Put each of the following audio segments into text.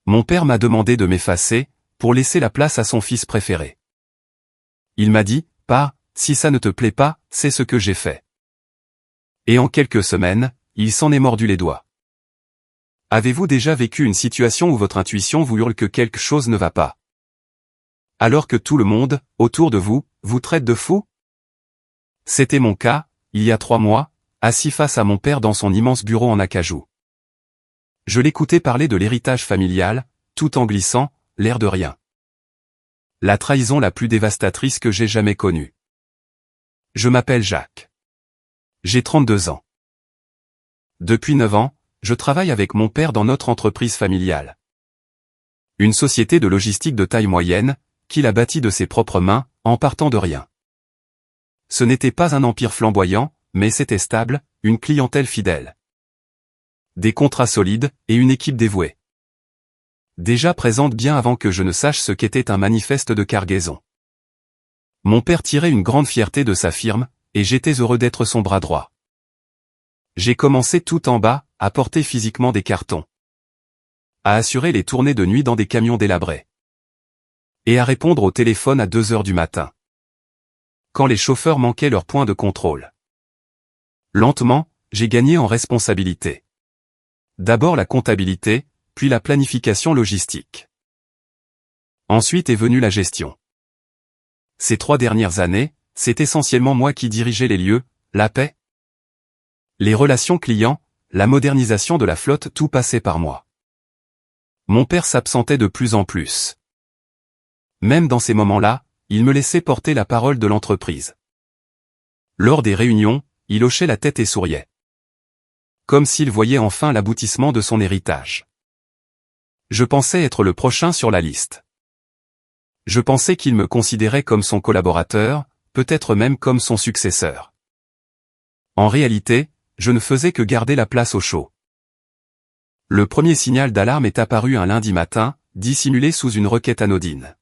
Mon père m'a demandé de m'effacer, pour laisser la place à son fils préféré. Il m'a dit, « Pa, si ça ne te plaît pas, c'est ce que j'ai fait. » Et en quelques semaines, il s'en est mordu les doigts. Avez-vous déjà vécu une situation où votre intuition vous hurle que quelque chose ne va pas? Alors que tout le monde, autour de vous, vous traite de fou? C'était mon cas, il y a 3 mois, assis face à mon père dans son immense bureau en acajou. Je l'écoutais parler de l'héritage familial, tout en glissant, l'air de rien. La trahison la plus dévastatrice que j'ai jamais connue. Je m'appelle Jacques. J'ai 32 ans. Depuis 9 ans, je travaille avec mon père dans notre entreprise familiale. Une société de logistique de taille moyenne, qu'il a bâtie de ses propres mains, en partant de rien. Ce n'était pas un empire flamboyant, mais c'était stable, une clientèle fidèle. Des contrats solides, et une équipe dévouée. Déjà présente bien avant que je ne sache ce qu'était un manifeste de cargaison. Mon père tirait une grande fierté de sa firme, et j'étais heureux d'être son bras droit. J'ai commencé tout en bas, à porter physiquement des cartons. À assurer les tournées de nuit dans des camions délabrés. Et à répondre au téléphone à 2 heures du matin. Quand les chauffeurs manquaient leur point de contrôle. Lentement, j'ai gagné en responsabilité. D'abord la comptabilité, puis la planification logistique. Ensuite est venue la gestion. Ces 3 dernières années, c'est essentiellement moi qui dirigeais les lieux, la paie. Les relations clients, la modernisation de la flotte, tout passait par moi. Mon père s'absentait de plus en plus. Même dans ces moments-là, il me laissait porter la parole de l'entreprise. Lors des réunions, il hochait la tête et souriait. Comme s'il voyait enfin l'aboutissement de son héritage. Je pensais être le prochain sur la liste. Je pensais qu'il me considérait comme son collaborateur, peut-être même comme son successeur. En réalité, je ne faisais que garder la place au chaud. Le premier signal d'alarme est apparu un lundi matin, dissimulé sous une requête anodine.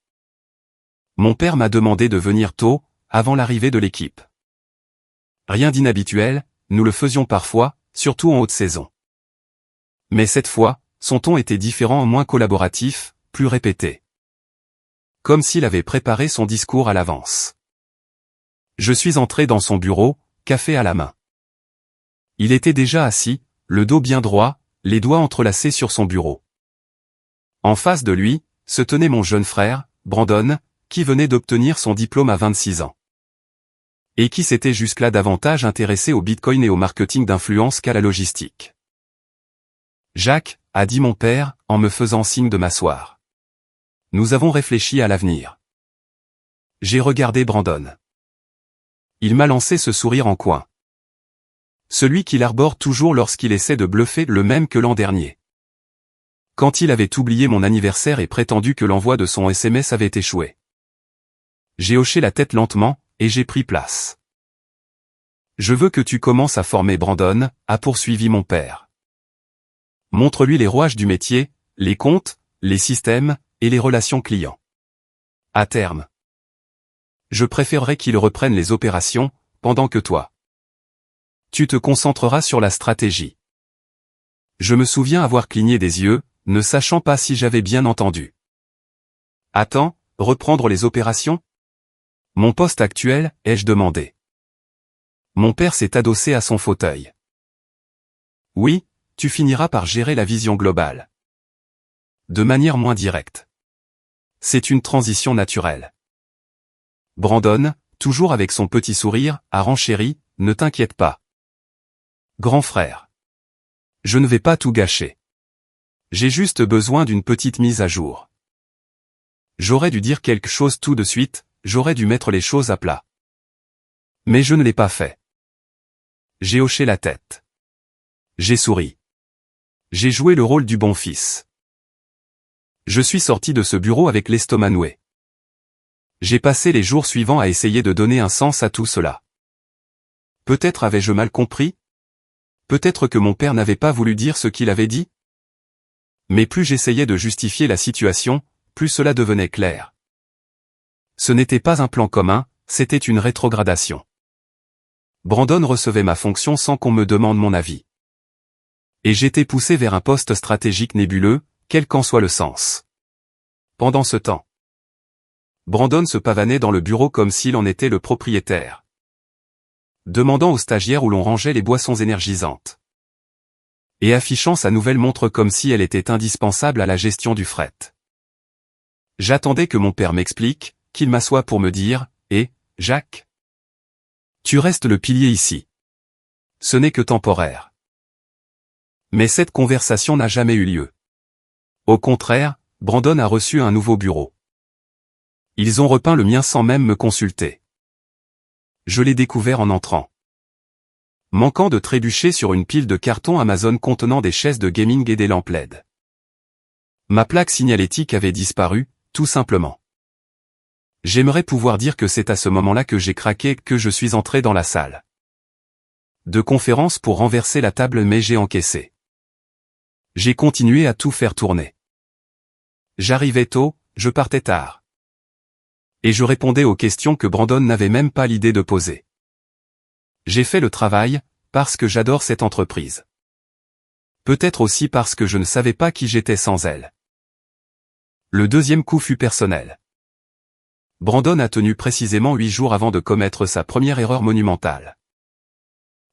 Mon père m'a demandé de venir tôt, avant l'arrivée de l'équipe. Rien d'inhabituel, nous le faisions parfois, surtout en haute saison. Mais cette fois, son ton était différent, moins collaboratif, plus répété. Comme s'il avait préparé son discours à l'avance. Je suis entré dans son bureau, café à la main. Il était déjà assis, le dos bien droit, les doigts entrelacés sur son bureau. En face de lui, se tenait mon jeune frère, Brandon, qui venait d'obtenir son diplôme à 26 ans. Et qui s'était jusque-là davantage intéressé au Bitcoin et au marketing d'influence qu'à la logistique. Jacques, a dit mon père, en me faisant signe de m'asseoir. Nous avons réfléchi à l'avenir. J'ai regardé Brandon. Il m'a lancé ce sourire en coin. Celui qu'il arbore toujours lorsqu'il essaie de bluffer, le même que l'an dernier. Quand il avait oublié mon anniversaire et prétendu que l'envoi de son SMS avait échoué. J'ai hoché la tête lentement, et j'ai pris place. Je veux que tu commences à former Brandon, a poursuivi mon père. Montre-lui les rouages du métier, les comptes, les systèmes, et les relations clients. À terme. Je préférerais qu'il reprenne les opérations, pendant que toi. Tu te concentreras sur la stratégie. Je me souviens avoir cligné des yeux, ne sachant pas si j'avais bien entendu. Attends, reprendre les opérations? Mon poste actuel, ai-je demandé. Mon père s'est adossé à son fauteuil. Oui, tu finiras par gérer la vision globale. De manière moins directe. C'est une transition naturelle. Brandon, toujours avec son petit sourire, a renchéri, ne t'inquiète pas. Grand frère. Je ne vais pas tout gâcher. J'ai juste besoin d'une petite mise à jour. J'aurais dû dire quelque chose tout de suite, j'aurais dû mettre les choses à plat. Mais je ne l'ai pas fait. J'ai hoché la tête. J'ai souri. J'ai joué le rôle du bon fils. Je suis sorti de ce bureau avec l'estomac noué. J'ai passé les jours suivants à essayer de donner un sens à tout cela. Peut-être avais-je mal compris? Peut-être que mon père n'avait pas voulu dire ce qu'il avait dit? Mais plus j'essayais de justifier la situation, plus cela devenait clair. Ce n'était pas un plan commun, c'était une rétrogradation. Brandon recevait ma fonction sans qu'on me demande mon avis. Et j'étais poussé vers un poste stratégique nébuleux, quel qu'en soit le sens. Pendant ce temps, Brandon se pavanait dans le bureau comme s'il en était le propriétaire, demandant aux stagiaires où l'on rangeait les boissons énergisantes, et affichant sa nouvelle montre comme si elle était indispensable à la gestion du fret. J'attendais que mon père m'explique, qu'il m'assoie pour me dire « Eh, Jacques, tu restes le pilier ici. Ce n'est que temporaire. » Mais cette conversation n'a jamais eu lieu. Au contraire, Brandon a reçu un nouveau bureau. Ils ont repeint le mien sans même me consulter. Je l'ai découvert en entrant, manquant de trébucher sur une pile de cartons Amazon contenant des chaises de gaming et des lampes LED. Ma plaque signalétique avait disparu, tout simplement. J'aimerais pouvoir dire que c'est à ce moment-là que j'ai craqué, que je suis entré dans la salle de conférence pour renverser la table, mais j'ai encaissé. J'ai continué à tout faire tourner. J'arrivais tôt, je partais tard. Et je répondais aux questions que Brandon n'avait même pas l'idée de poser. J'ai fait le travail, parce que j'adore cette entreprise. Peut-être aussi parce que je ne savais pas qui j'étais sans elle. Le deuxième coup fut personnel. Brandon a tenu précisément 8 jours avant de commettre sa première erreur monumentale.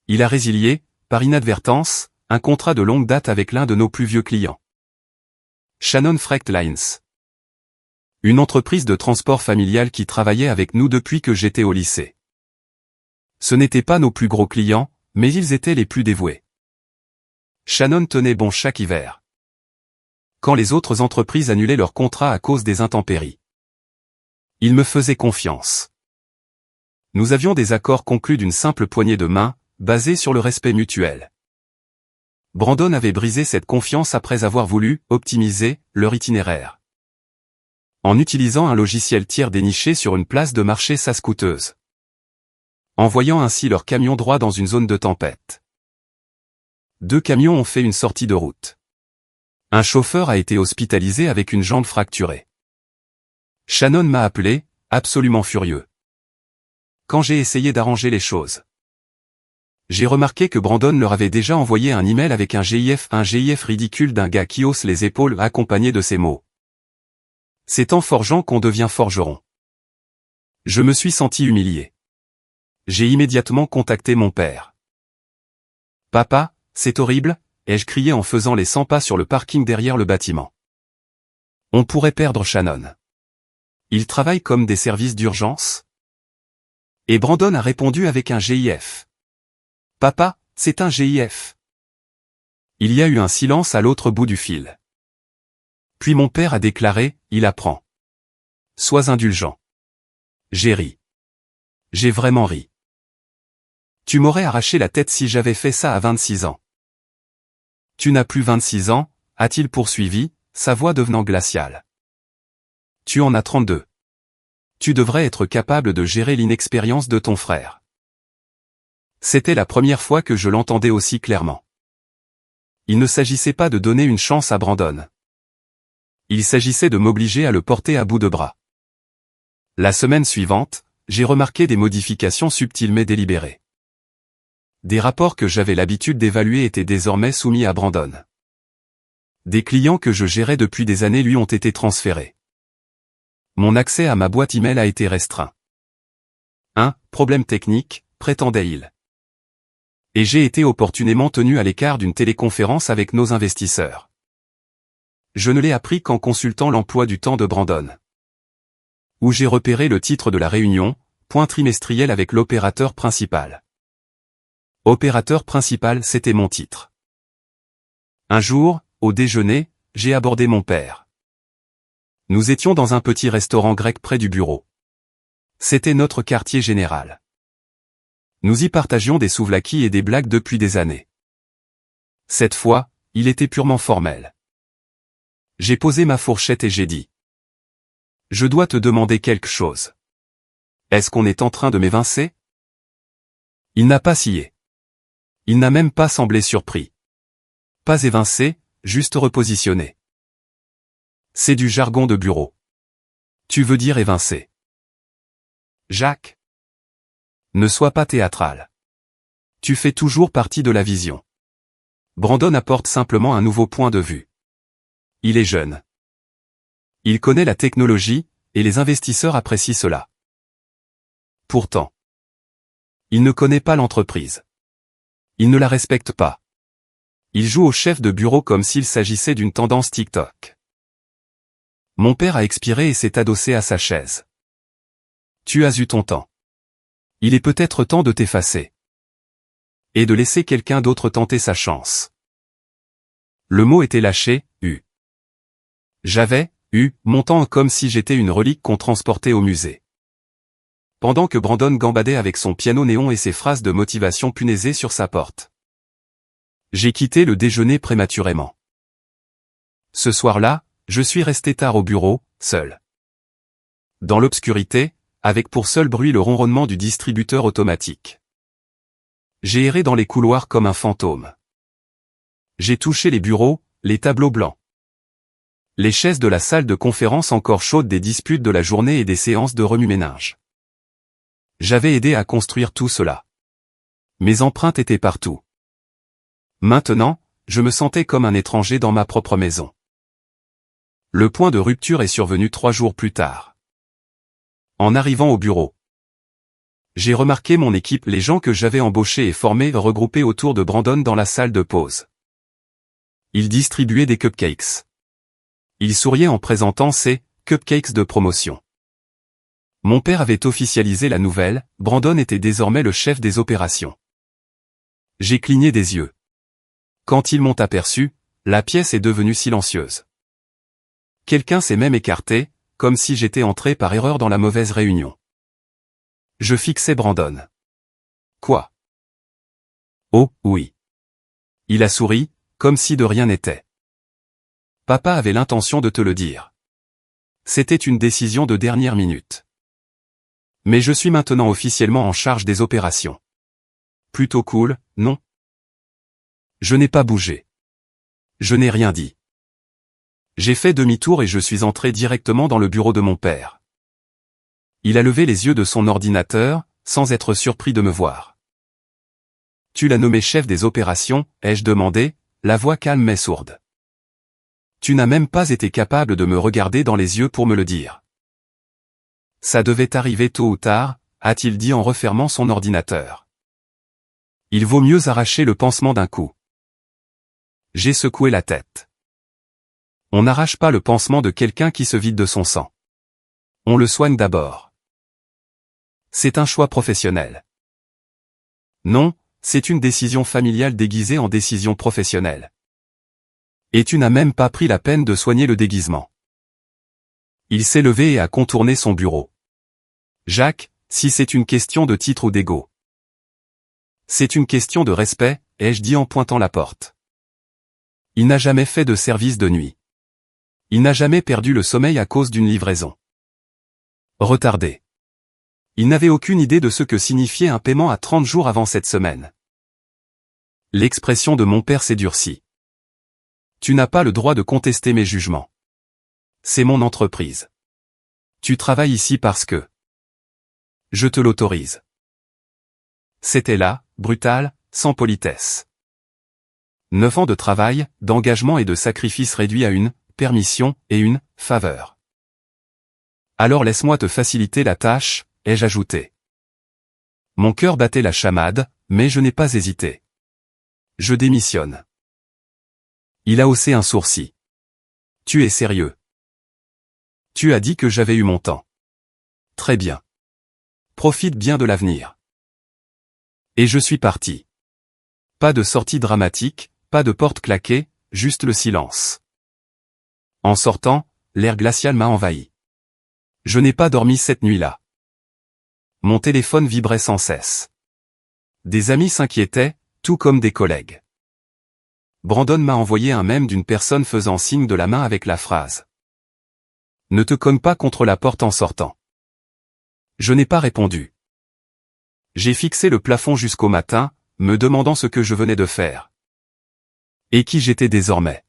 Il a résilié, par inadvertance, un contrat de longue date avec l'un de nos plus vieux clients. Shannon Freight Lines. Une entreprise de transport familial qui travaillait avec nous depuis que j'étais au lycée. Ce n'étaient pas nos plus gros clients, mais ils étaient les plus dévoués. Shannon tenait bon chaque hiver, quand les autres entreprises annulaient leurs contrats à cause des intempéries. Ils me faisaient confiance. Nous avions des accords conclus d'une simple poignée de main, basés sur le respect mutuel. Brandon avait brisé cette confiance après avoir voulu optimiser leur itinéraire, en utilisant un logiciel tiers déniché sur une place de marché sas-coûteuse, envoyant ainsi leurs camions droit dans une zone de tempête. 2 camions ont fait une sortie de route. Un chauffeur a été hospitalisé avec une jambe fracturée. Shannon m'a appelé, absolument furieux, quand j'ai essayé d'arranger les choses. J'ai remarqué que Brandon leur avait déjà envoyé un email avec un GIF ridicule d'un gars qui hausse les épaules accompagné de ces mots. C'est en forgeant qu'on devient forgeron. Je me suis senti humilié. J'ai immédiatement contacté mon père. Papa, c'est horrible, ai-je crié en faisant les 100 pas sur le parking derrière le bâtiment. On pourrait perdre Shannon. Il travaille comme des services d'urgence? Et Brandon a répondu avec un GIF. Papa, c'est un GIF. Il y a eu un silence à l'autre bout du fil. Puis mon père a déclaré, il apprend. Sois indulgent. J'ai ri. J'ai vraiment ri. Tu m'aurais arraché la tête si j'avais fait ça à 26 ans. Tu n'as plus 26 ans, a-t-il poursuivi, sa voix devenant glaciale. Tu en as 32. Tu devrais être capable de gérer l'inexpérience de ton frère. C'était la première fois que je l'entendais aussi clairement. Il ne s'agissait pas de donner une chance à Brandon. Il s'agissait de m'obliger à le porter à bout de bras. La semaine suivante, j'ai remarqué des modifications subtiles mais délibérées. Des rapports que j'avais l'habitude d'évaluer étaient désormais soumis à Brandon. Des clients que je gérais depuis des années lui ont été transférés. Mon accès à ma boîte email a été restreint. Un problème technique, prétendait-il. Et j'ai été opportunément tenu à l'écart d'une téléconférence avec nos investisseurs. Je ne l'ai appris qu'en consultant l'emploi du temps de Brandon, où j'ai repéré le titre de la réunion, point trimestriel avec l'opérateur principal. Opérateur principal, c'était mon titre. Un jour, au déjeuner, j'ai abordé mon père. Nous étions dans un petit restaurant grec près du bureau. C'était notre quartier général. Nous y partagions des souvlaki et des blagues depuis des années. Cette fois, il était purement formel. J'ai posé ma fourchette et j'ai dit. Je dois te demander quelque chose. Est-ce qu'on est en train de m'évincer? Il n'a pas scié. Il n'a même pas semblé surpris. Pas évincé, juste repositionné. C'est du jargon de bureau. Tu veux dire évincé. Jacques. Ne sois pas théâtral. Tu fais toujours partie de la vision. Brandon apporte simplement un nouveau point de vue. Il est jeune. Il connaît la technologie, et les investisseurs apprécient cela. Pourtant, il ne connaît pas l'entreprise. Il ne la respecte pas. Il joue au chef de bureau comme s'il s'agissait d'une tendance TikTok. Mon père a expiré et s'est adossé à sa chaise. Tu as eu ton temps. Il est peut-être temps de t'effacer. Et de laisser quelqu'un d'autre tenter sa chance. Le mot était lâché, J'avais, mon temps comme si j'étais une relique qu'on transportait au musée. Pendant que Brandon gambadait avec son piano néon et ses phrases de motivation punaisées sur sa porte. J'ai quitté le déjeuner prématurément. Ce soir-là, je suis resté tard au bureau, seul. Dans l'obscurité, avec pour seul bruit le ronronnement du distributeur automatique. J'ai erré dans les couloirs comme un fantôme. J'ai touché les bureaux, les tableaux blancs. Les chaises de la salle de conférence encore chaudes des disputes de la journée et des séances de remue-ménage. J'avais aidé à construire tout cela. Mes empreintes étaient partout. Maintenant, je me sentais comme un étranger dans ma propre maison. Le point de rupture est survenu 3 jours plus tard. En arrivant au bureau, j'ai remarqué mon équipe, les gens que j'avais embauchés et formés regroupés autour de Brandon dans la salle de pause. Ils distribuaient des cupcakes. Ils souriaient en présentant ces cupcakes de promotion. Mon père avait officialisé la nouvelle, Brandon était désormais le chef des opérations. J'ai cligné des yeux. Quand ils m'ont aperçu, la pièce est devenue silencieuse. Quelqu'un s'est même écarté, comme si j'étais entré par erreur dans la mauvaise réunion. Je fixais Brandon. Quoi? Oh, oui. Il a souri, comme si de rien n'était. Papa avait l'intention de te le dire. C'était une décision de dernière minute. Mais je suis maintenant officiellement en charge des opérations. Plutôt cool, non? Je n'ai pas bougé. Je n'ai rien dit. J'ai fait demi-tour et je suis entré directement dans le bureau de mon père. Il a levé les yeux de son ordinateur, sans être surpris de me voir. Tu l'as nommé chef des opérations, ai-je demandé, la voix calme mais sourde. Tu n'as même pas été capable de me regarder dans les yeux pour me le dire. Ça devait arriver tôt ou tard, a-t-il dit en refermant son ordinateur. Il vaut mieux arracher le pansement d'un coup. J'ai secoué la tête. On n'arrache pas le pansement de quelqu'un qui se vide de son sang. On le soigne d'abord. C'est un choix professionnel. Non, c'est une décision familiale déguisée en décision professionnelle. Et tu n'as même pas pris la peine de soigner le déguisement. Il s'est levé et a contourné son bureau. Jacques, si c'est une question de titre ou d'ego. C'est une question de respect, ai-je dit en pointant la porte. Il n'a jamais fait de service de nuit. Il n'a jamais perdu le sommeil à cause d'une livraison retardée. Il n'avait aucune idée de ce que signifiait un paiement à 30 jours avant cette semaine. L'expression de mon père s'est durcie. Tu n'as pas le droit de contester mes jugements. C'est mon entreprise. Tu travailles ici parce que je te l'autorise. C'était là, brutal, sans politesse. 9 ans de travail, d'engagement et de sacrifice réduits à une permission et une faveur. Alors laisse-moi te faciliter la tâche, ai-je ajouté. Mon cœur battait la chamade, mais je n'ai pas hésité. Je démissionne. Il a haussé un sourcil. Tu es sérieux? Tu as dit que j'avais eu mon temps. Très bien. Profite bien de l'avenir. Et je suis parti. Pas de sortie dramatique, pas de porte claquée, juste le silence. En sortant, l'air glacial m'a envahi. Je n'ai pas dormi cette nuit-là. Mon téléphone vibrait sans cesse. Des amis s'inquiétaient, tout comme des collègues. Brandon m'a envoyé un mème d'une personne faisant signe de la main avec la phrase « Ne te cogne pas contre la porte en sortant ». Je n'ai pas répondu. J'ai fixé le plafond jusqu'au matin, me demandant ce que je venais de faire. Et qui j'étais désormais.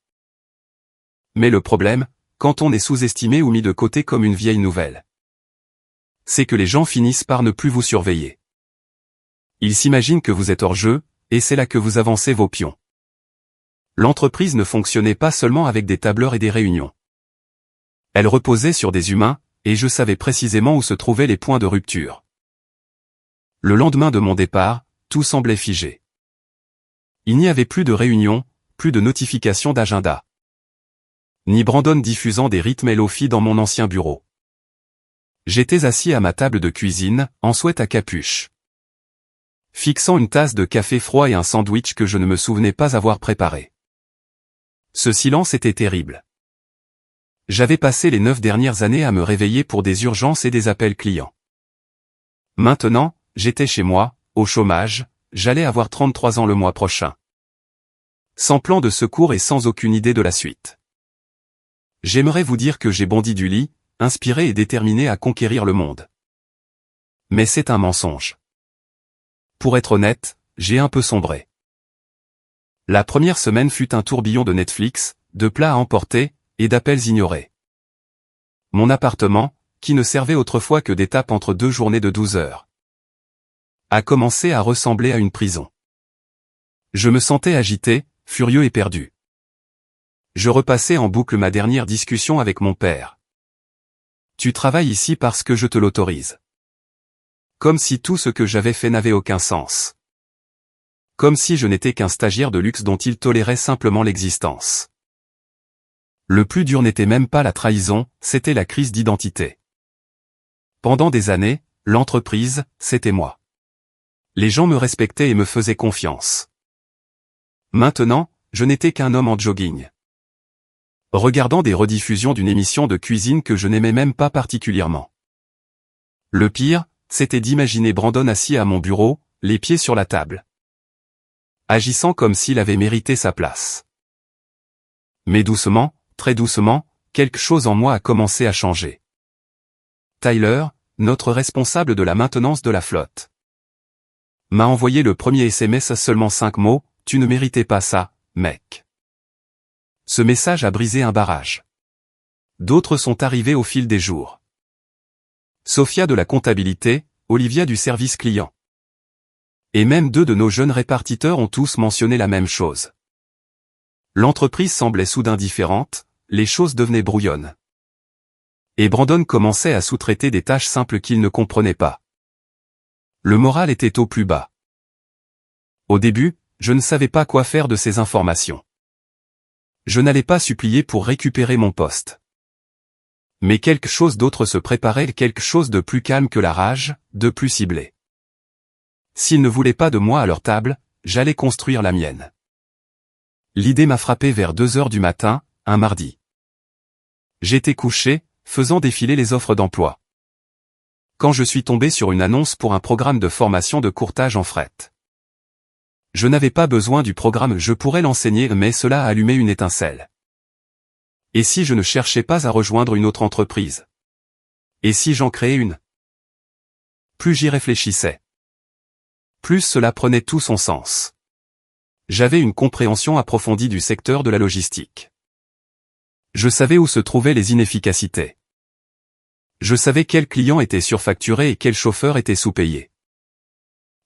Mais le problème, quand on est sous-estimé ou mis de côté comme une vieille nouvelle, c'est que les gens finissent par ne plus vous surveiller. Ils s'imaginent que vous êtes hors jeu, et c'est là que vous avancez vos pions. L'entreprise ne fonctionnait pas seulement avec des tableurs et des réunions. Elle reposait sur des humains, et je savais précisément où se trouvaient les points de rupture. Le lendemain de mon départ, tout semblait figé. Il n'y avait plus de réunions, plus de notifications d'agenda. Ni Brandon diffusant des rythmes Lo-fi dans mon ancien bureau. J'étais assis à ma table de cuisine, en sweat à capuche. Fixant une tasse de café froid et un sandwich que je ne me souvenais pas avoir préparé. Ce silence était terrible. J'avais passé les 9 dernières années à me réveiller pour des urgences et des appels clients. Maintenant, j'étais chez moi, au chômage, j'allais avoir 33 ans le mois prochain. Sans plan de secours et sans aucune idée de la suite. J'aimerais vous dire que j'ai bondi du lit, inspiré et déterminé à conquérir le monde. Mais c'est un mensonge. Pour être honnête, j'ai un peu sombré. La première semaine fut un tourbillon de Netflix, de plats à emporter, et d'appels ignorés. Mon appartement, qui ne servait autrefois que d'étape entre 2 journées de 12 heures, a commencé à ressembler à une prison. Je me sentais agité, furieux et perdu. Je repassais en boucle ma dernière discussion avec mon père. Tu travailles ici parce que je te l'autorise. Comme si tout ce que j'avais fait n'avait aucun sens. Comme si je n'étais qu'un stagiaire de luxe dont il tolérait simplement l'existence. Le plus dur n'était même pas la trahison, c'était la crise d'identité. Pendant des années, l'entreprise, c'était moi. Les gens me respectaient et me faisaient confiance. Maintenant, je n'étais qu'un homme en jogging. Regardant des rediffusions d'une émission de cuisine que je n'aimais même pas particulièrement. Le pire, c'était d'imaginer Brandon assis à mon bureau, les pieds sur la table. Agissant comme s'il avait mérité sa place. Mais doucement, très doucement, quelque chose en moi a commencé à changer. Tyler, notre responsable de la maintenance de la flotte, m'a envoyé le premier SMS à seulement 5 mots, « Tu ne méritais pas ça, mec ». Ce message a brisé un barrage. D'autres sont arrivés au fil des jours. Sophia de la comptabilité, Olivia du service client. Et même 2 de nos jeunes répartiteurs ont tous mentionné la même chose. L'entreprise semblait soudain différente, les choses devenaient brouillonnes. Et Brandon commençait à sous-traiter des tâches simples qu'il ne comprenait pas. Le moral était au plus bas. Au début, je ne savais pas quoi faire de ces informations. Je n'allais pas supplier pour récupérer mon poste. Mais quelque chose d'autre se préparait, quelque chose de plus calme que la rage, de plus ciblé. S'ils ne voulaient pas de moi à leur table, j'allais construire la mienne. L'idée m'a frappé vers 2 heures du matin, un mardi. J'étais couché, faisant défiler les offres d'emploi. Quand je suis tombé sur une annonce pour un programme de formation de courtage en fret. Je n'avais pas besoin du programme, je pourrais l'enseigner, mais cela a allumé une étincelle. Et si je ne cherchais pas à rejoindre une autre entreprise? Et si j'en créais une? Plus j'y réfléchissais, plus cela prenait tout son sens. J'avais une compréhension approfondie du secteur de la logistique. Je savais où se trouvaient les inefficacités. Je savais quels clients étaient surfacturés et quels chauffeurs étaient sous-payés.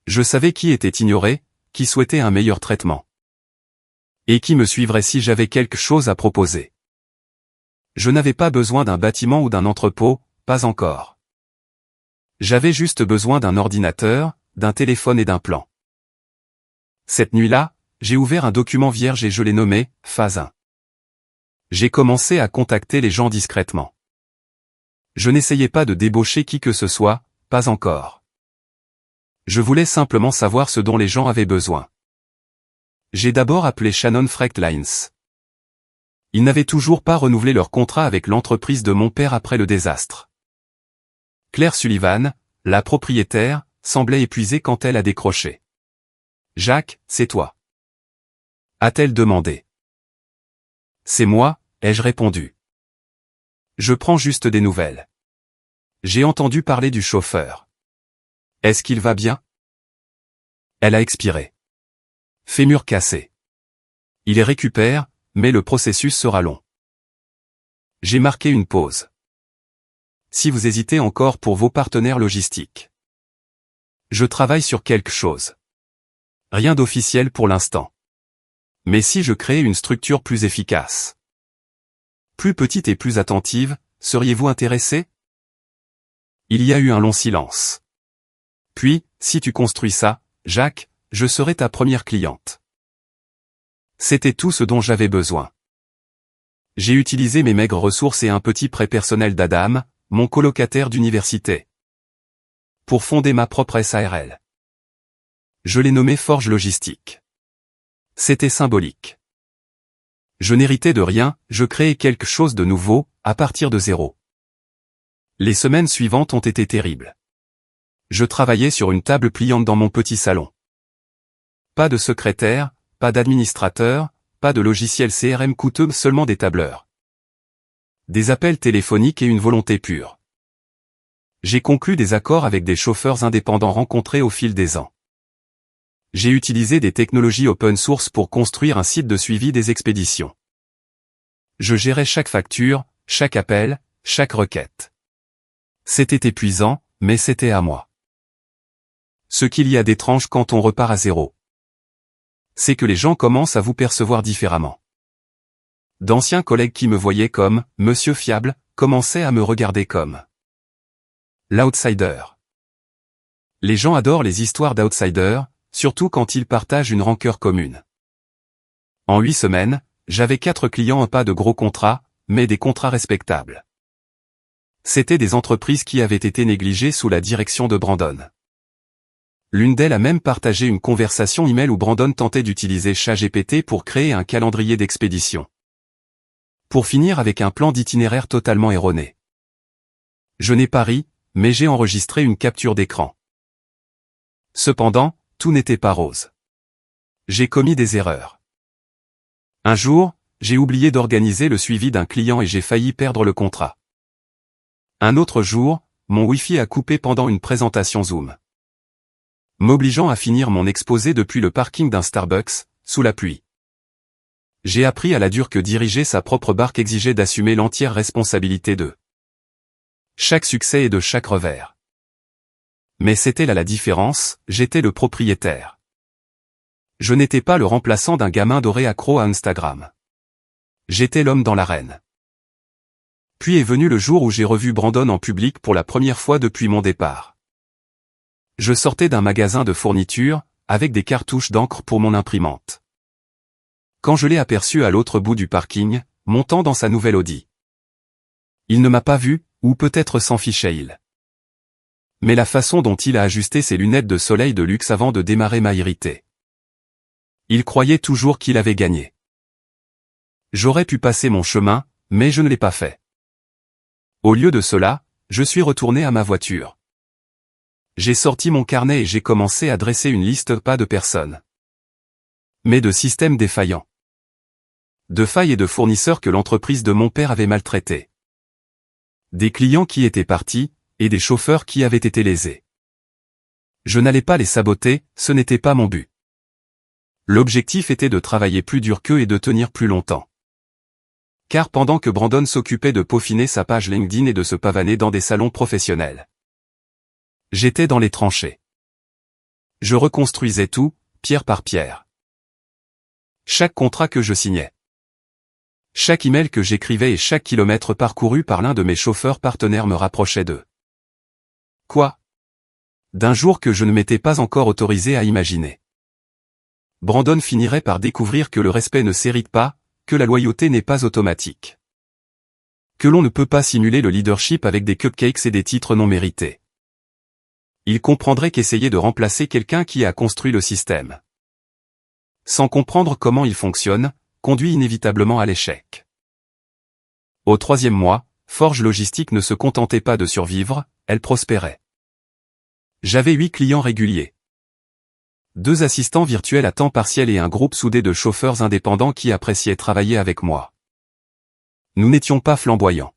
Je savais qui était ignoré, qui souhaitait un meilleur traitement. Et qui me suivrait si j'avais quelque chose à proposer. Je n'avais pas besoin d'un bâtiment ou d'un entrepôt, pas encore. J'avais juste besoin d'un ordinateur, d'un téléphone et d'un plan. Cette nuit-là, j'ai ouvert un document vierge et je l'ai nommé « Phase 1 ». J'ai commencé à contacter les gens discrètement. Je n'essayais pas de débaucher qui que ce soit, pas encore. Je voulais simplement savoir ce dont les gens avaient besoin. J'ai d'abord appelé Shannon Freight Lines. Ils n'avaient toujours pas renouvelé leur contrat avec l'entreprise de mon père après le désastre. Claire Sullivan, la propriétaire, semblait épuisée quand elle a décroché. « Jacques, c'est toi ?» a-t-elle demandé. « C'est moi », ai-je répondu. « Je prends juste des nouvelles. J'ai entendu parler du chauffeur. Est-ce qu'il va bien ?» Elle a expiré. Fémur cassé. Il les récupère, mais le processus sera long. J'ai marqué une pause. Si vous hésitez encore pour vos partenaires logistiques. Je travaille sur quelque chose. Rien d'officiel pour l'instant. Mais si je créais une structure plus efficace, plus petite et plus attentive, seriez-vous intéressé? Il y a eu un long silence. Puis, si tu construis ça, Jacques, je serai ta première cliente. C'était tout ce dont j'avais besoin. J'ai utilisé mes maigres ressources et un petit prêt personnel d'Adam, mon colocataire d'université, pour fonder ma propre SARL. Je l'ai nommé Forge Logistique. C'était symbolique. Je n'héritais de rien, je créais quelque chose de nouveau, à partir de zéro. Les semaines suivantes ont été terribles. Je travaillais sur une table pliante dans mon petit salon. Pas de secrétaire, pas d'administrateur, pas de logiciel CRM coûteux, seulement des tableurs. Des appels téléphoniques et une volonté pure. J'ai conclu des accords avec des chauffeurs indépendants rencontrés au fil des ans. J'ai utilisé des technologies open source pour construire un site de suivi des expéditions. Je gérais chaque facture, chaque appel, chaque requête. C'était épuisant, mais c'était à moi. Ce qu'il y a d'étrange quand on repart à zéro, c'est que les gens commencent à vous percevoir différemment. D'anciens collègues qui me voyaient comme « Monsieur Fiable » commençaient à me regarder comme l'outsider. Les gens adorent les histoires d'outsiders, surtout quand ils partagent une rancœur commune. En 8 semaines, j'avais 4 clients, pas de gros contrats, mais des contrats respectables. C'étaient des entreprises qui avaient été négligées sous la direction de Brandon. L'une d'elles a même partagé une conversation email où Brandon tentait d'utiliser ChatGPT pour créer un calendrier d'expédition. Pour finir avec un plan d'itinéraire totalement erroné. Je n'ai pas ri, mais j'ai enregistré une capture d'écran. Cependant, tout n'était pas rose. J'ai commis des erreurs. Un jour, j'ai oublié d'organiser le suivi d'un client et j'ai failli perdre le contrat. Un autre jour, mon Wi-Fi a coupé pendant une présentation Zoom, m'obligeant à finir mon exposé depuis le parking d'un Starbucks, sous la pluie. J'ai appris à la dure que diriger sa propre barque exigeait d'assumer l'entière responsabilité de chaque succès et de chaque revers. Mais c'était là la différence, j'étais le propriétaire. Je n'étais pas le remplaçant d'un gamin doré accro à Instagram. J'étais l'homme dans l'arène. Puis est venu le jour où j'ai revu Brandon en public pour la première fois depuis mon départ. Je sortais d'un magasin de fournitures, avec des cartouches d'encre pour mon imprimante. Quand je l'ai aperçu à l'autre bout du parking, montant dans sa nouvelle Audi. Il ne m'a pas vu, ou peut-être s'en fichait-il. Mais la façon dont il a ajusté ses lunettes de soleil de luxe avant de démarrer m'a irrité. Il croyait toujours qu'il avait gagné. J'aurais pu passer mon chemin, mais je ne l'ai pas fait. Au lieu de cela, je suis retourné à ma voiture. J'ai sorti mon carnet et j'ai commencé à dresser une liste pas de personnes, mais de systèmes défaillants. De failles et de fournisseurs que l'entreprise de mon père avait maltraités. Des clients qui étaient partis, et des chauffeurs qui avaient été lésés. Je n'allais pas les saboter, ce n'était pas mon but. L'objectif était de travailler plus dur qu'eux et de tenir plus longtemps. Car pendant que Brandon s'occupait de peaufiner sa page LinkedIn et de se pavaner dans des salons professionnels, j'étais dans les tranchées. Je reconstruisais tout, pierre par pierre. Chaque contrat que je signais, chaque email que j'écrivais et chaque kilomètre parcouru par l'un de mes chauffeurs partenaires me rapprochait d'eux. Quoi? D'un jour que je ne m'étais pas encore autorisé à imaginer. Brandon finirait par découvrir que le respect ne s'hérite pas, que la loyauté n'est pas automatique. Que l'on ne peut pas simuler le leadership avec des cupcakes et des titres non mérités. Il comprendrait qu'essayer de remplacer quelqu'un qui a construit le système, sans comprendre comment il fonctionne, conduit inévitablement à l'échec. Au 3e mois, Forge Logistique ne se contentait pas de survivre, elle prospérait. J'avais 8 clients réguliers. 2 assistants virtuels à temps partiel et un groupe soudé de chauffeurs indépendants qui appréciaient travailler avec moi. Nous n'étions pas flamboyants.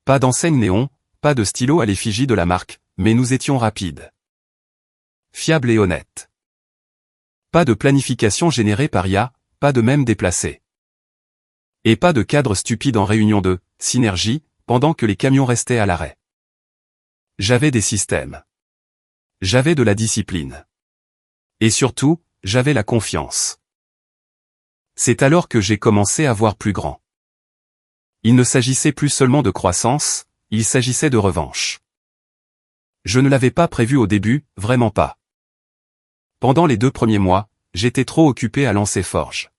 Pas d'enseigne néon, pas de stylo à l'effigie de la marque, mais nous étions rapides, fiables et honnêtes. Pas de planification générée par IA, pas de même déplacé. Et pas de cadre stupide en réunion de synergie, pendant que les camions restaient à l'arrêt. J'avais des systèmes. J'avais de la discipline. Et surtout, j'avais la confiance. C'est alors que j'ai commencé à voir plus grand. Il ne s'agissait plus seulement de croissance, il s'agissait de revanche. Je ne l'avais pas prévu au début, vraiment pas. Pendant les 2 premiers mois, j'étais trop occupé à lancer Forge.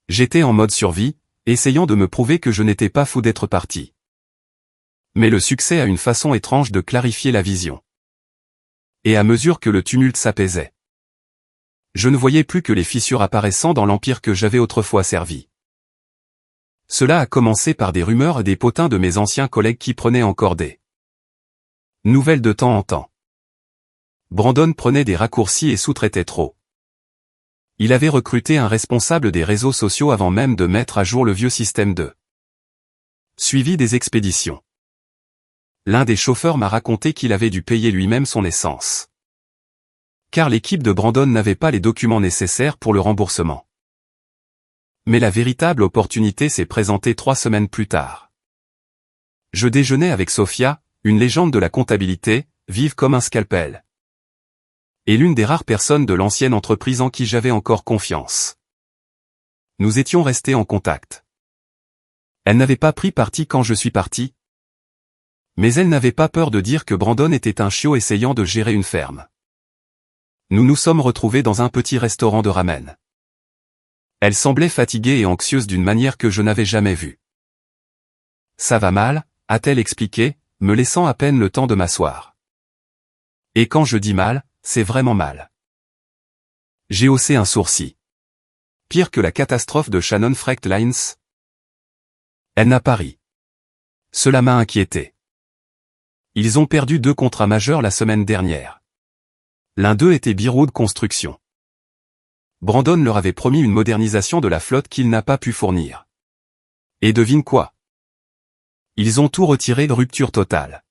J'étais en mode survie, essayant de me prouver que je n'étais pas fou d'être parti. Mais le succès a une façon étrange de clarifier la vision. Et à mesure que le tumulte s'apaisait, je ne voyais plus que les fissures apparaissant dans l'empire que j'avais autrefois servi. Cela a commencé par des rumeurs et des potins de mes anciens collègues qui prenaient encore des nouvelles de temps en temps. Brandon prenait des raccourcis et sous-traitait trop. Il avait recruté un responsable des réseaux sociaux avant même de mettre à jour le vieux système de suivi des expéditions. L'un des chauffeurs m'a raconté qu'il avait dû payer lui-même son essence. Car l'équipe de Brandon n'avait pas les documents nécessaires pour le remboursement. Mais la véritable opportunité s'est présentée 3 semaines plus tard. Je déjeunais avec Sophia, une légende de la comptabilité, vive comme un scalpel. Et l'une des rares personnes de l'ancienne entreprise en qui j'avais encore confiance. Nous étions restés en contact. Elle n'avait pas pris parti quand je suis parti. Mais elle n'avait pas peur de dire que Brandon était un chiot essayant de gérer une ferme. Nous nous sommes retrouvés dans un petit restaurant de ramen. Elle semblait fatiguée et anxieuse d'une manière que je n'avais jamais vue. « Ça va mal ?» a-t-elle expliqué, me laissant à peine le temps de m'asseoir. Et quand je dis mal, c'est vraiment mal. J'ai haussé un sourcil. Pire que la catastrophe de Shannon Frecht Lines. Elle n'a pas ri. Cela m'a inquiété. Ils ont perdu 2 contrats majeurs la semaine dernière. L'un d'eux était Bearwood Construction. Brandon leur avait promis une modernisation de la flotte qu'il n'a pas pu fournir. Et devine quoi? Ils ont tout retiré de rupture totale.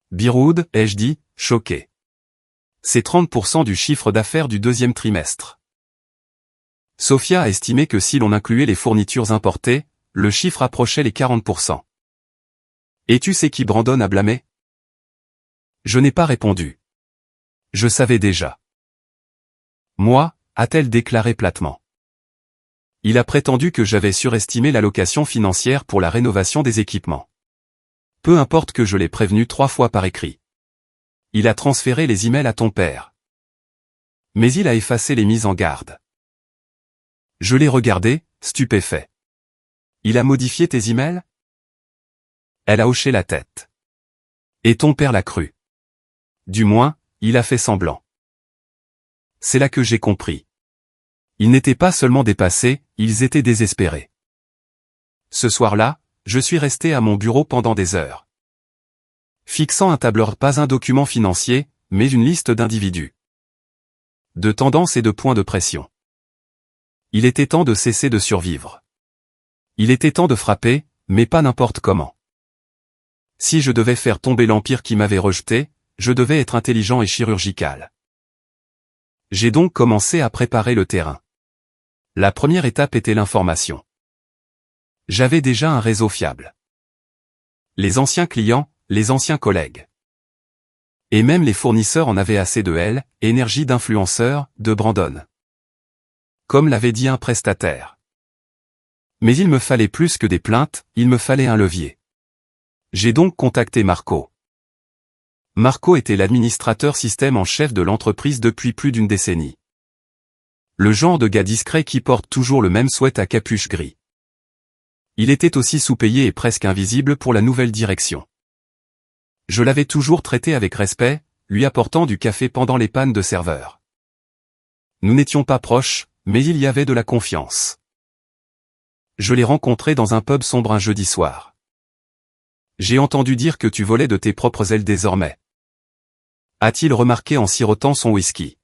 Bearwood, ai-je dit, choqué. C'est 30% du chiffre d'affaires du 2e trimestre. Sophia a estimé que si l'on incluait les fournitures importées, le chiffre approchait les 40%. Et tu sais qui Brandon a blâmé? Je n'ai pas répondu. Je savais déjà. Moi, a-t-elle déclaré platement. Il a prétendu que j'avais surestimé l'allocation financière pour la rénovation des équipements. Peu importe que je l'ai prévenu 3 fois par écrit. Il a transféré les emails à ton père. Mais il a effacé les mises en garde. Je l'ai regardé, stupéfait. Il a modifié tes emails? Elle a hoché la tête. Et ton père l'a cru. Du moins, il a fait semblant. C'est là que j'ai compris. Ils n'étaient pas seulement dépassés, ils étaient désespérés. Ce soir-là, je suis resté à mon bureau pendant des heures. Fixant un tableur, pas un document financier, mais une liste d'individus. De tendances et de points de pression. Il était temps de cesser de survivre. Il était temps de frapper, mais pas n'importe comment. Si je devais faire tomber l'empire qui m'avait rejeté, je devais être intelligent et chirurgical. J'ai donc commencé à préparer le terrain. La première étape était l'information. J'avais déjà un réseau fiable. Les anciens clients, les anciens collègues. Et même les fournisseurs en avaient assez de L, énergie d'influenceur, de Brandon. Comme l'avait dit un prestataire. Mais il me fallait plus que des plaintes, il me fallait un levier. J'ai donc contacté Marco. Marco était l'administrateur système en chef de l'entreprise depuis plus d'1 décennie. Le genre de gars discret qui porte toujours le même sweat à capuche gris. Il était aussi sous-payé et presque invisible pour la nouvelle direction. Je l'avais toujours traité avec respect, lui apportant du café pendant les pannes de serveur. Nous n'étions pas proches, mais il y avait de la confiance. Je l'ai rencontré dans un pub sombre un jeudi soir. J'ai entendu dire que tu volais de tes propres ailes désormais. A-t-il remarqué en sirotant son whisky.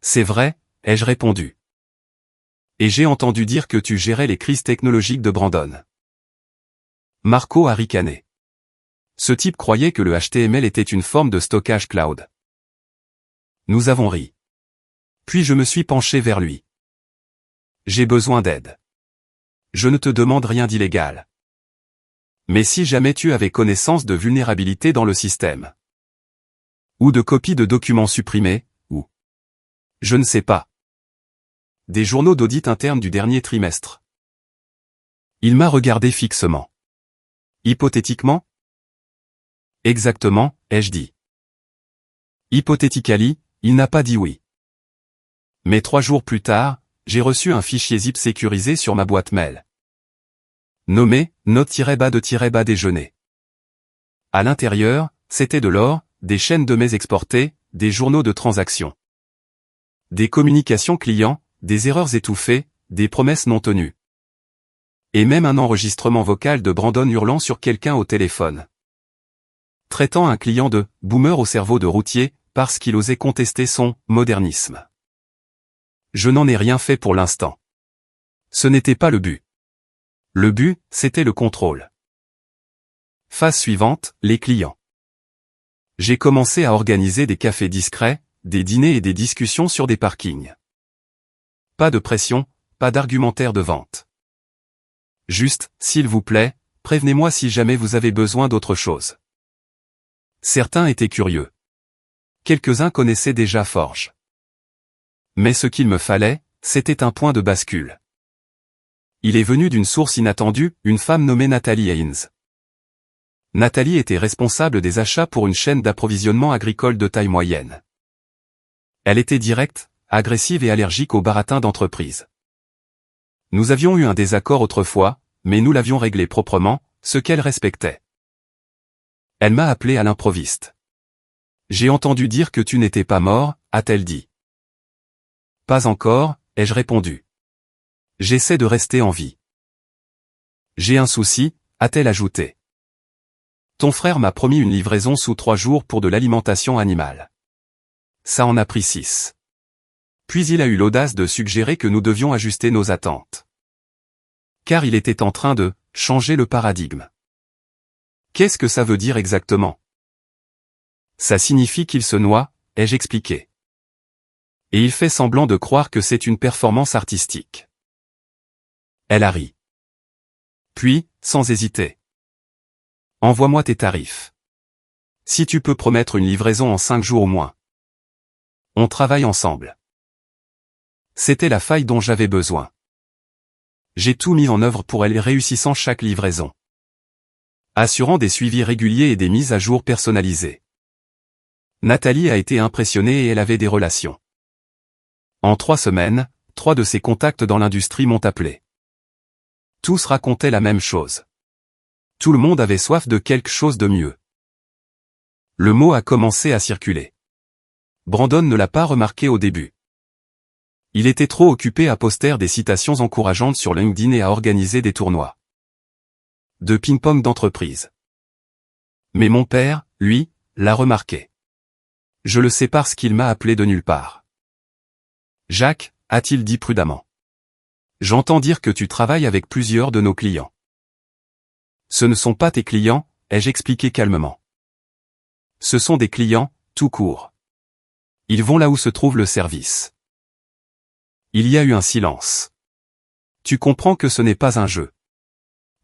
C'est vrai, ai-je répondu. Et j'ai entendu dire que tu gérais les crises technologiques de Brandon. Marco a ricané. Ce type croyait que le HTML était une forme de stockage cloud. Nous avons ri. Puis je me suis penché vers lui. J'ai besoin d'aide. Je ne te demande rien d'illégal. Mais si jamais tu avais connaissance de vulnérabilités dans le système. Ou de copies de documents supprimés, ou... Je ne sais pas. des journaux d'audit interne du dernier trimestre. Il m'a regardé fixement. Hypothétiquement? Exactement, ai-je dit. Hypothétically, il n'a pas dit oui. Mais 3 jours plus tard, j'ai reçu un fichier zip sécurisé sur ma boîte mail. Nommé « Note-bas déjeuner ». À l'intérieur, c'était de l'or, des chaînes de mets exportées, des journaux de transactions. Des communications clients, des erreurs étouffées, des promesses non tenues. Et même un enregistrement vocal de Brandon hurlant sur quelqu'un au téléphone. Traitant un client de « boomer au cerveau de routier » parce qu'il osait contester son « modernisme ». Je n'en ai rien fait pour l'instant. Ce n'était pas le but. Le but, c'était le contrôle. Phase suivante, les clients. J'ai commencé à organiser des cafés discrets, des dîners et des discussions sur des parkings. Pas de pression, pas d'argumentaire de vente. Juste, s'il vous plaît, prévenez-moi si jamais vous avez besoin d'autre chose. Certains étaient curieux. Quelques-uns connaissaient déjà Forge. Mais ce qu'il me fallait, c'était un point de bascule. Il est venu d'une source inattendue, une femme nommée Nathalie Haynes. Nathalie était responsable des achats pour une chaîne d'approvisionnement agricole de taille moyenne. Elle était directe, agressive et allergique au baratin d'entreprise. Nous avions eu un désaccord autrefois, mais nous l'avions réglé proprement, ce qu'elle respectait. Elle m'a appelé à l'improviste. « J'ai entendu dire que tu n'étais pas mort », a-t-elle dit. « Pas encore », ai-je répondu. « J'essaie de rester en vie. »« J'ai un souci », a-t-elle ajouté. « Ton frère m'a promis une livraison sous 3 jours pour de l'alimentation animale. Ça en a pris 6. Puis il a eu l'audace de suggérer que nous devions ajuster nos attentes. Car il était en train de changer le paradigme. Qu'est-ce que ça veut dire exactement? Ça signifie qu'il se noie, ai-je expliqué. Et il fait semblant de croire que c'est une performance artistique. Elle a ri. Puis, sans hésiter. Envoie-moi tes tarifs. Si tu peux promettre une livraison en 5 jours au moins. On travaille ensemble. C'était la faille dont j'avais besoin. J'ai tout mis en œuvre pour elle réussissant chaque livraison. Assurant des suivis réguliers et des mises à jour personnalisées. Nathalie a été impressionnée et elle avait des relations. En 3 semaines, 3 de ses contacts dans l'industrie m'ont appelé. Tous racontaient la même chose. Tout le monde avait soif de quelque chose de mieux. Le mot a commencé à circuler. Brandon ne l'a pas remarqué au début. Il était trop occupé à poster des citations encourageantes sur LinkedIn et à organiser des tournois de ping-pong d'entreprise. Mais mon père, lui, l'a remarqué. Je le sais parce qu'il m'a appelé de nulle part. Jacques, a-t-il dit prudemment. J'entends dire que tu travailles avec plusieurs de nos clients. Ce ne sont pas tes clients, ai-je expliqué calmement. Ce sont des clients, tout court. Ils vont là où se trouve le service. Il y a eu un silence. Tu comprends que ce n'est pas un jeu.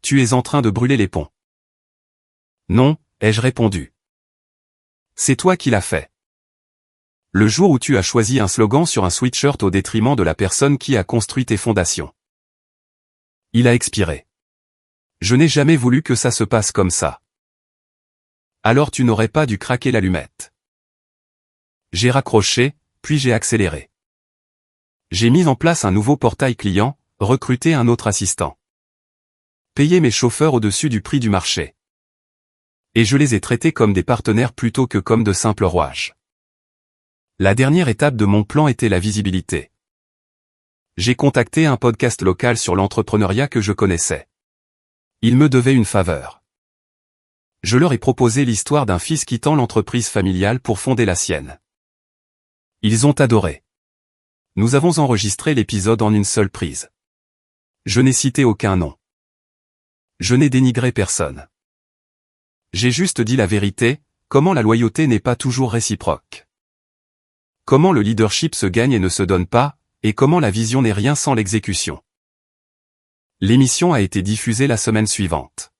Tu es en train de brûler les ponts. Non, ai-je répondu. C'est toi qui l'as fait. Le jour où tu as choisi un slogan sur un sweatshirt au détriment de la personne qui a construit tes fondations. Il a expiré. Je n'ai jamais voulu que ça se passe comme ça. Alors tu n'aurais pas dû craquer l'allumette. J'ai raccroché, puis j'ai accéléré. J'ai mis en place un nouveau portail client, recruté un autre assistant. Payé mes chauffeurs au-dessus du prix du marché. Et je les ai traités comme des partenaires plutôt que comme de simples rouages. La dernière étape de mon plan était la visibilité. J'ai contacté un podcast local sur l'entrepreneuriat que je connaissais. Ils me devaient une faveur. Je leur ai proposé l'histoire d'un fils quittant l'entreprise familiale pour fonder la sienne. Ils ont adoré. Nous avons enregistré l'épisode en une seule prise. Je n'ai cité aucun nom. Je n'ai dénigré personne. J'ai juste dit la vérité, comment la loyauté n'est pas toujours réciproque. Comment le leadership se gagne et ne se donne pas, et comment la vision n'est rien sans l'exécution. L'émission a été diffusée la semaine suivante.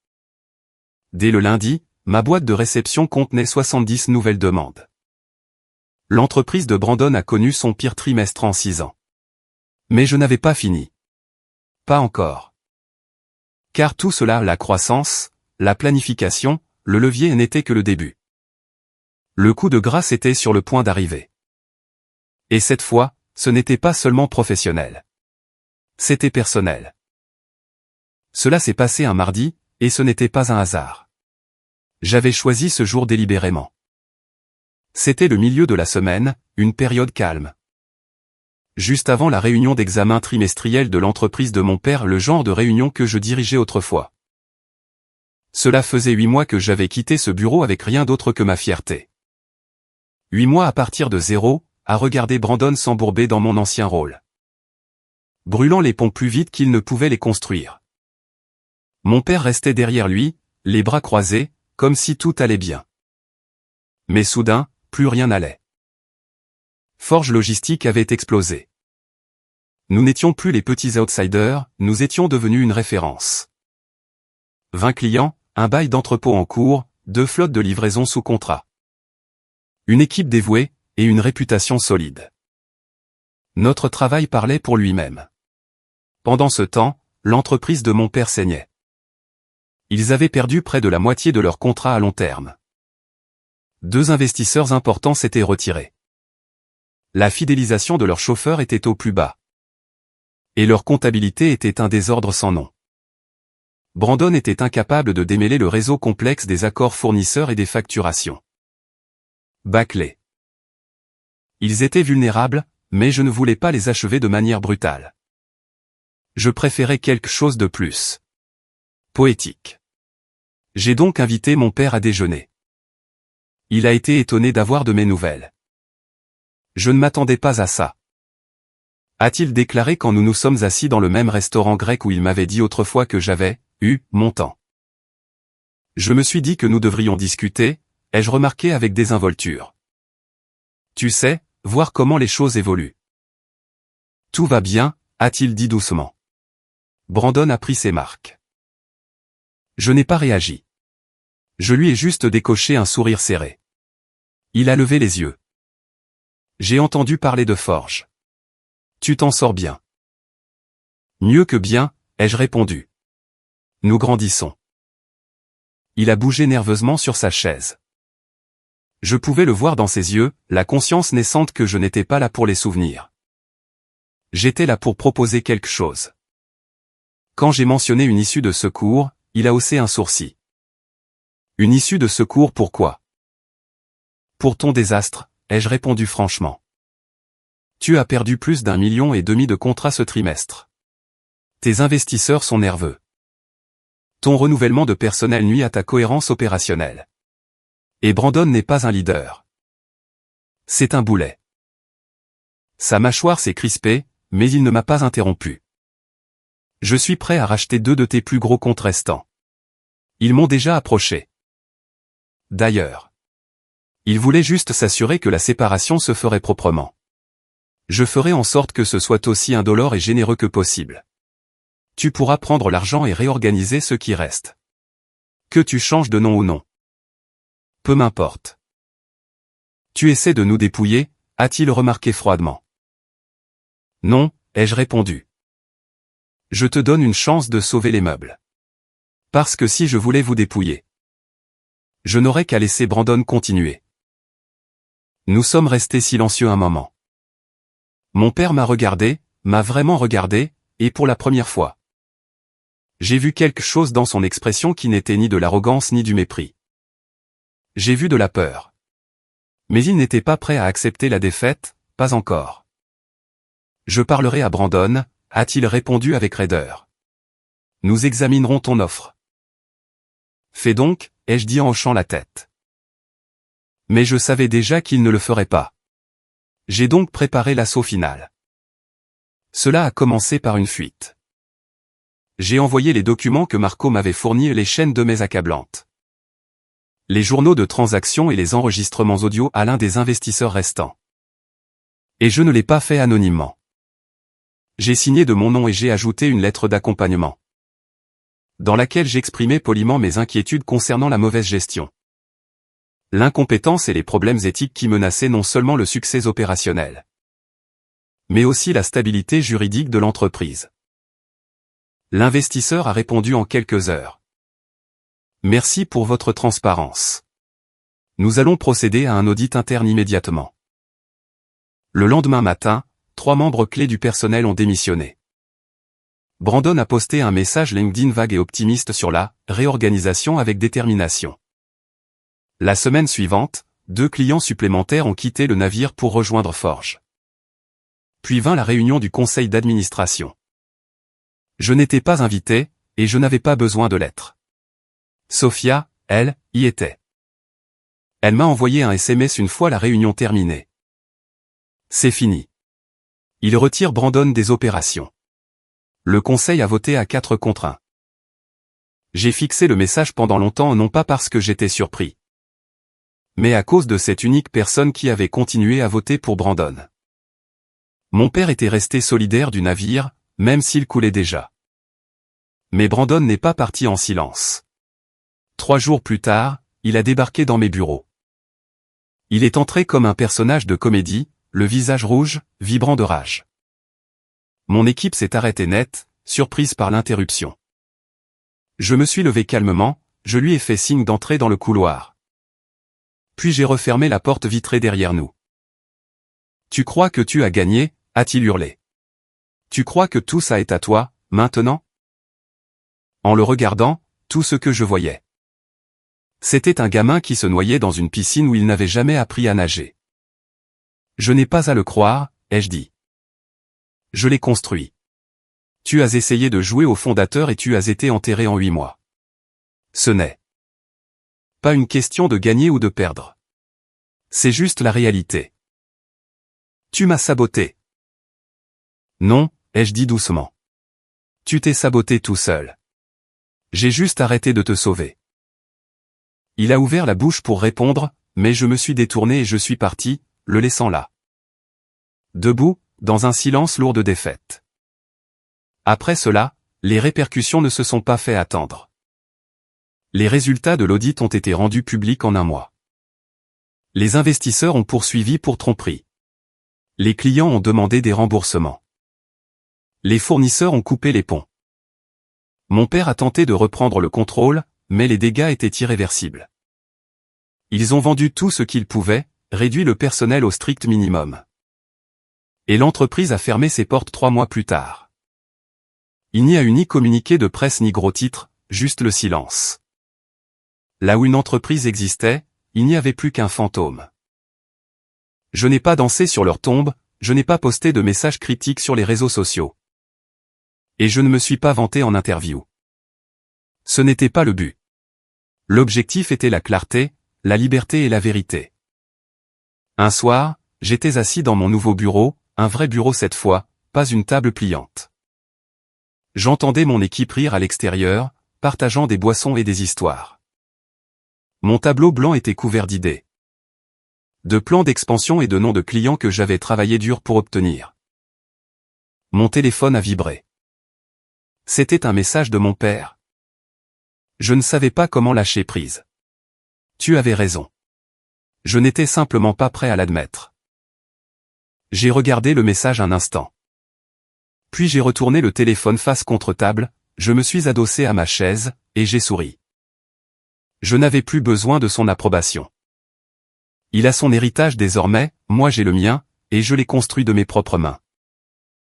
Dès le lundi, ma boîte de réception contenait 70 nouvelles demandes. L'entreprise de Brandon a connu son pire trimestre en 6 ans. Mais je n'avais pas fini. Pas encore. Car tout cela, la croissance, la planification, le levier n'était que le début. Le coup de grâce était sur le point d'arriver. Et cette fois, ce n'était pas seulement professionnel. C'était personnel. Cela s'est passé un mardi, et ce n'était pas un hasard. J'avais choisi ce jour délibérément. C'était le milieu de la semaine, une période calme. Juste avant la réunion d'examen trimestriel de l'entreprise de mon père, le genre de réunion que je dirigeais autrefois. Cela faisait 8 mois que j'avais quitté ce bureau avec rien d'autre que ma fierté. 8 mois à partir de zéro, à regarder Brandon s'embourber dans mon ancien rôle. Brûlant les ponts plus vite qu'il ne pouvait les construire. Mon père restait derrière lui, les bras croisés, comme si tout allait bien. Mais soudain, plus rien n'allait. Forge Logistique avait explosé. Nous n'étions plus les petits outsiders, nous étions devenus une référence. 20 clients, un bail d'entrepôt en cours, 2 flottes de livraison sous contrat. Une équipe dévouée, et une réputation solide. Notre travail parlait pour lui-même. Pendant ce temps, l'entreprise de mon père saignait. Ils avaient perdu près de la moitié de leur contrat à long terme. 2 investisseurs importants s'étaient retirés. La fidélisation de leurs chauffeurs était au plus bas. Et leur comptabilité était un désordre sans nom. Brandon était incapable de démêler le réseau complexe des accords fournisseurs et des facturations. Bâclés. Ils étaient vulnérables, mais je ne voulais pas les achever de manière brutale. Je préférais quelque chose de plus poétique. J'ai donc invité mon père à déjeuner. Il a été étonné d'avoir de mes nouvelles. Je ne m'attendais pas à ça. A-t-il déclaré quand nous nous sommes assis dans le même restaurant grec où il m'avait dit autrefois que j'avais eu mon temps. Je me suis dit que nous devrions discuter, ai-je remarqué avec désinvolture. Tu sais, voir comment les choses évoluent. Tout va bien, a-t-il dit doucement. Brandon a pris ses marques. Je n'ai pas réagi. Je lui ai juste décoché un sourire serré. Il a levé les yeux. J'ai entendu parler de Forge. Tu t'en sors bien. Mieux que bien, ai-je répondu. Nous grandissons. Il a bougé nerveusement sur sa chaise. Je pouvais le voir dans ses yeux, la conscience naissante que je n'étais pas là pour les souvenirs. J'étais là pour proposer quelque chose. Quand j'ai mentionné une issue de secours, il a haussé un sourcil. Une issue de secours pourquoi? Pour ton désastre, ai-je répondu franchement. Tu as perdu plus d'1,5 million de contrats ce trimestre. Tes investisseurs sont nerveux. Ton renouvellement de personnel nuit à ta cohérence opérationnelle. Et Brandon n'est pas un leader. C'est un boulet. Sa mâchoire s'est crispée, mais il ne m'a pas interrompu. Je suis prêt à racheter 2 de tes plus gros comptes restants. Ils m'ont déjà approché. D'ailleurs. Il voulait juste s'assurer que la séparation se ferait proprement. Je ferai en sorte que ce soit aussi indolore et généreux que possible. Tu pourras prendre l'argent et réorganiser ce qui reste. Que tu changes de nom ou non. Peu m'importe. Tu essaies de nous dépouiller, a-t-il remarqué froidement. Non, ai-je répondu. Je te donne une chance de sauver les meubles. Parce que si je voulais vous dépouiller, je n'aurais qu'à laisser Brandon continuer. Nous sommes restés silencieux un moment. Mon père m'a regardé, m'a vraiment regardé, et pour la première fois. J'ai vu quelque chose dans son expression qui n'était ni de l'arrogance ni du mépris. J'ai vu de la peur. Mais il n'était pas prêt à accepter la défaite, pas encore. Je parlerai à Brandon, a-t-il répondu avec raideur. Nous examinerons ton offre. Fais donc, ai-je dit en hochant la tête. Mais je savais déjà qu'il ne le ferait pas. J'ai donc préparé l'assaut final. Cela a commencé par une fuite. J'ai envoyé les documents que Marco m'avait fournis et les chaînes de mails accablantes. Les journaux de transactions et les enregistrements audio à l'un des investisseurs restants. Et je ne l'ai pas fait anonymement. J'ai signé de mon nom et j'ai ajouté une lettre d'accompagnement, dans laquelle j'exprimais poliment mes inquiétudes concernant la mauvaise gestion, l'incompétence et les problèmes éthiques qui menaçaient non seulement le succès opérationnel, mais aussi la stabilité juridique de l'entreprise. L'investisseur a répondu en quelques heures. Merci pour votre transparence. Nous allons procéder à un audit interne immédiatement. Le lendemain matin, 3 membres clés du personnel ont démissionné. Brandon a posté un message LinkedIn vague et optimiste sur la réorganisation avec détermination. La semaine suivante, 2 clients supplémentaires ont quitté le navire pour rejoindre Forge. Puis vint la réunion du conseil d'administration. Je n'étais pas invité, et je n'avais pas besoin de l'être. Sophia, elle, y était. Elle m'a envoyé un SMS une fois la réunion terminée. C'est fini. Il retire Brandon des opérations. Le conseil a voté à 4 contre 1. J'ai fixé le message pendant longtemps non pas parce que j'étais surpris, mais à cause de cette unique personne qui avait continué à voter pour Brandon. Mon père était resté solidaire du navire, même s'il coulait déjà. Mais Brandon n'est pas parti en silence. 3 jours plus tard, il a débarqué dans mes bureaux. Il est entré comme un personnage de comédie, le visage rouge, vibrant de rage. Mon équipe s'est arrêtée net, surprise par l'interruption. Je me suis levé calmement, je lui ai fait signe d'entrer dans le couloir. Puis j'ai refermé la porte vitrée derrière nous. « Tu crois que tu as gagné ?» a-t-il hurlé. « Tu crois que tout ça est à toi, maintenant ?» En le regardant, tout ce que je voyais. C'était un gamin qui se noyait dans une piscine où il n'avait jamais appris à nager. Je n'ai pas à le croire, ai-je dit. Je l'ai construit. Tu as essayé de jouer au fondateur et tu as été enterré en 8 mois. Ce n'est pas une question de gagner ou de perdre. C'est juste la réalité. Tu m'as saboté. Non, ai-je dit doucement. Tu t'es saboté tout seul. J'ai juste arrêté de te sauver. Il a ouvert la bouche pour répondre, mais je me suis détourné et je suis parti, le laissant là. Debout, dans un silence lourd de défaite. Après cela, les répercussions ne se sont pas fait attendre. Les résultats de l'audit ont été rendus publics en 1 mois. Les investisseurs ont poursuivi pour tromperie. Les clients ont demandé des remboursements. Les fournisseurs ont coupé les ponts. Mon père a tenté de reprendre le contrôle, mais les dégâts étaient irréversibles. Ils ont vendu tout ce qu'ils pouvaient, réduit le personnel au strict minimum. Et l'entreprise a fermé ses portes 3 mois plus tard. Il n'y a eu ni communiqué de presse ni gros titres, juste le silence. Là où une entreprise existait, il n'y avait plus qu'un fantôme. Je n'ai pas dansé sur leur tombe, je n'ai pas posté de messages critiques sur les réseaux sociaux. Et je ne me suis pas vanté en interview. Ce n'était pas le but. L'objectif était la clarté, la liberté et la vérité. Un soir, j'étais assis dans mon nouveau bureau, un vrai bureau cette fois, pas une table pliante. J'entendais mon équipe rire à l'extérieur, partageant des boissons et des histoires. Mon tableau blanc était couvert d'idées. De plans d'expansion et de noms de clients que j'avais travaillé dur pour obtenir. Mon téléphone a vibré. C'était un message de mon père. Je ne savais pas comment lâcher prise. Tu avais raison. Je n'étais simplement pas prêt à l'admettre. J'ai regardé le message un instant. Puis j'ai retourné le téléphone face contre table, je me suis adossé à ma chaise, et j'ai souri. Je n'avais plus besoin de son approbation. Il a son héritage désormais, moi j'ai le mien, et je l'ai construit de mes propres mains.